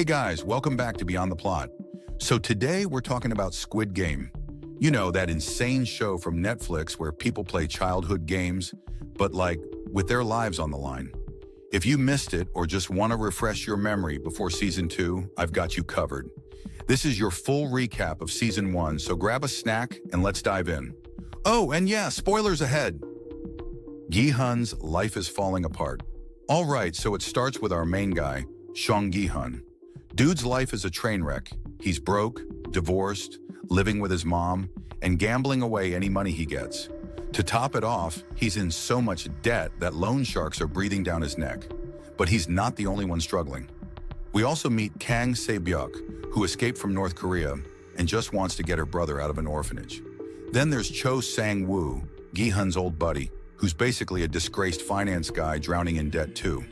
Hey guys, welcome back to Beyond the Plot. So today we're talking about Squid Game. You know, that insane show from Netflix where people play childhood games, but like with their lives on the line. If you missed it or just want to refresh your memory before season 2, I've got you covered. This is your full recap of season 1, so grab a snack and let's dive in. Oh, and yeah, spoilers ahead. Gi-hun's life is falling apart. All right, so it starts with our main guy, Song Gi-hun. Dude's life is a train wreck. He's broke, divorced, living with his mom, and gambling away any money he gets. To top it off, he's in so much debt that loan sharks are breathing down his neck. But he's not the only one struggling. We also meet Kang Se-byuk, who escaped from North Korea and just wants to get her brother out of an orphanage. Then there's Cho Sang-woo, Gi-hun's old buddy, who's basically a disgraced finance guy drowning in debt too.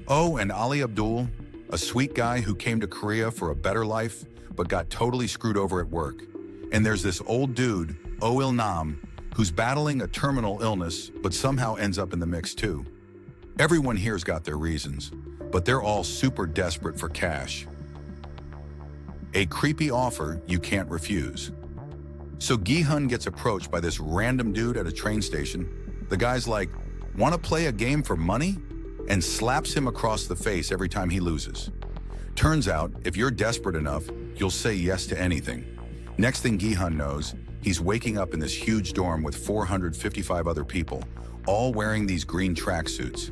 Oh, and Ali Abdul, a sweet guy who came to Korea for a better life, but got totally screwed over at work. And there's this old dude, Oh Il-nam, who's battling a terminal illness, but somehow ends up in the mix too. Everyone here's got their reasons, but they're all super desperate for cash. A creepy offer you can't refuse. So Gi-hun gets approached by this random dude at a train station. The guy's like, "Want to play a game for money?" and slaps him across the face every time he loses. Turns out, if you're desperate enough, you'll say yes to anything. Next thing Gi-hun knows, he's waking up in this huge dorm with 455 other people, all wearing these green tracksuits.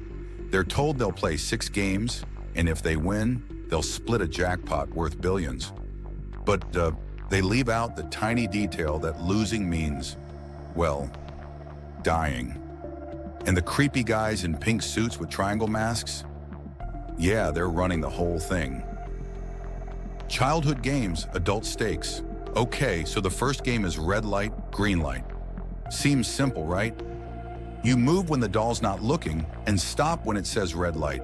They're told they'll play 6 games, and if they win, they'll split a jackpot worth billions. But they leave out the tiny detail that losing means, well, dying. And the creepy guys in pink suits with triangle masks? Yeah, they're running the whole thing. Childhood games, adult stakes. Okay, so the first game is red light, green light. Seems simple, right? You move when the doll's not looking and stop when it says red light.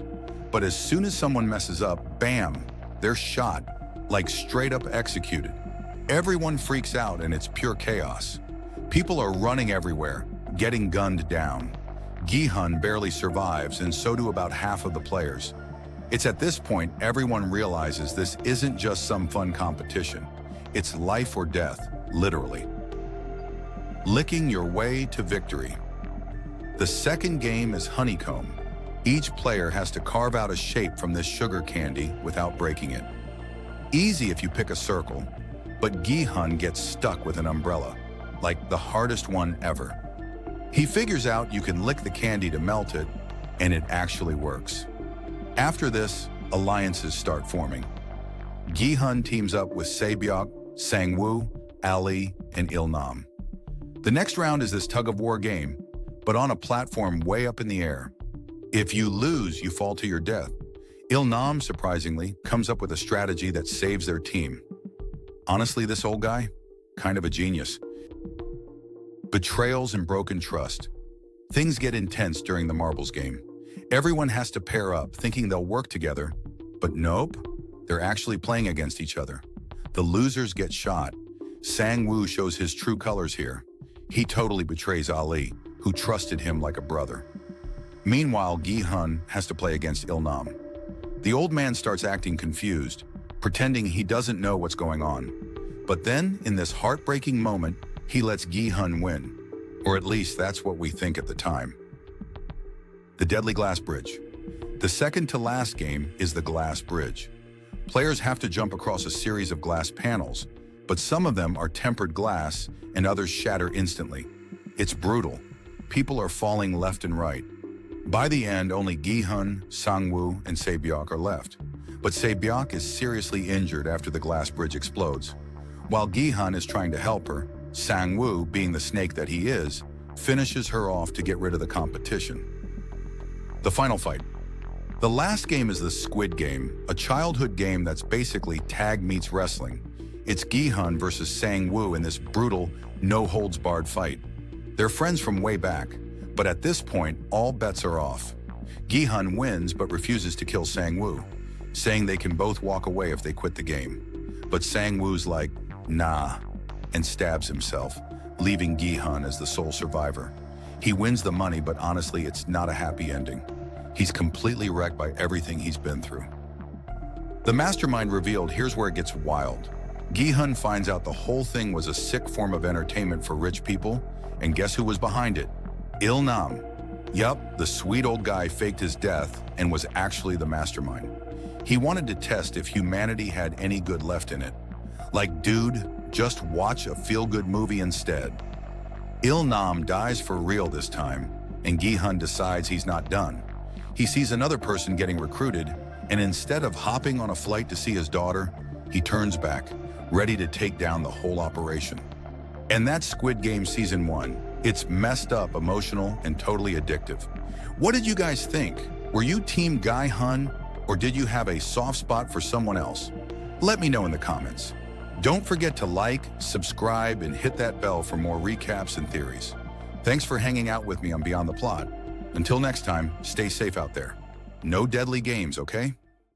But as soon as someone messes up, bam, they're shot, like straight up executed. Everyone freaks out and it's pure chaos. People are running everywhere, getting gunned down. Gi-hun barely survives, and so do about half of the players. It's at this point everyone realizes this isn't just some fun competition. It's life or death, literally. Licking your way to victory. The second game is honeycomb. Each player has to carve out a shape from this sugar candy without breaking it. Easy if you pick a circle, but Gi-hun gets stuck with an umbrella, like the hardest one ever. He figures out you can lick the candy to melt it, and it actually works. After this, alliances start forming. Gi-hun teams up with Se-byuk, Sang-woo, Ali, and Il-nam. The next round is this tug-of-war game, but on a platform way up in the air. If you lose, you fall to your death. Il-nam, surprisingly, comes up with a strategy that saves their team. Honestly, this old guy, kind of a genius. Betrayals and broken trust. Things get intense during the marbles game. Everyone has to pair up, thinking they'll work together, but nope, they're actually playing against each other. The losers get shot. Sang-woo shows his true colors here. He totally betrays Ali, who trusted him like a brother. Meanwhile, Gi-hun has to play against Il-nam. The old man starts acting confused, pretending he doesn't know what's going on. But then, in this heartbreaking moment, he lets Gi-hun win, or at least that's what we think at the time. The Deadly Glass Bridge. The second to last game is the Glass Bridge. Players have to jump across a series of glass panels, but some of them are tempered glass and others shatter instantly. It's brutal. People are falling left and right. By the end, only Gi-hun, Sang-woo, and Se-byuk are left. But Se-byuk is seriously injured after the glass bridge explodes. While Gi-hun is trying to help her, Sang-woo, being the snake that he is, finishes her off to get rid of the competition. The final fight. The last game is the Squid Game, a childhood game that's basically tag meets wrestling. It's Gi-hun versus Sang-woo in this brutal, no-holds-barred fight. They're friends from way back, but at this point, all bets are off. Gi-hun wins but refuses to kill Sang-woo, saying they can both walk away if they quit the game. But Sang-woo's like, nah, and stabs himself, leaving Gi-hun as the sole survivor. He wins the money, but honestly, it's not a happy ending. He's completely wrecked by everything he's been through. The mastermind revealed, here's where it gets wild. Gi-hun finds out the whole thing was a sick form of entertainment for rich people, and guess who was behind it? Il-nam. Yup, the sweet old guy faked his death and was actually the mastermind. He wanted to test if humanity had any good left in it. Like, dude, just watch a feel-good movie instead. Il-nam dies for real this time, and Gi-hun decides he's not done. He sees another person getting recruited, and instead of hopping on a flight to see his daughter, he turns back, ready to take down the whole operation. And that's Squid Game Season 1. It's messed up, emotional, and totally addictive. What did you guys think? Were you Team Gi-hun, or did you have a soft spot for someone else? Let me know in the comments. Don't forget to like, subscribe, and hit that bell for more recaps and theories. Thanks for hanging out with me on Beyond the Plot. Until next time, stay safe out there. No deadly games, okay?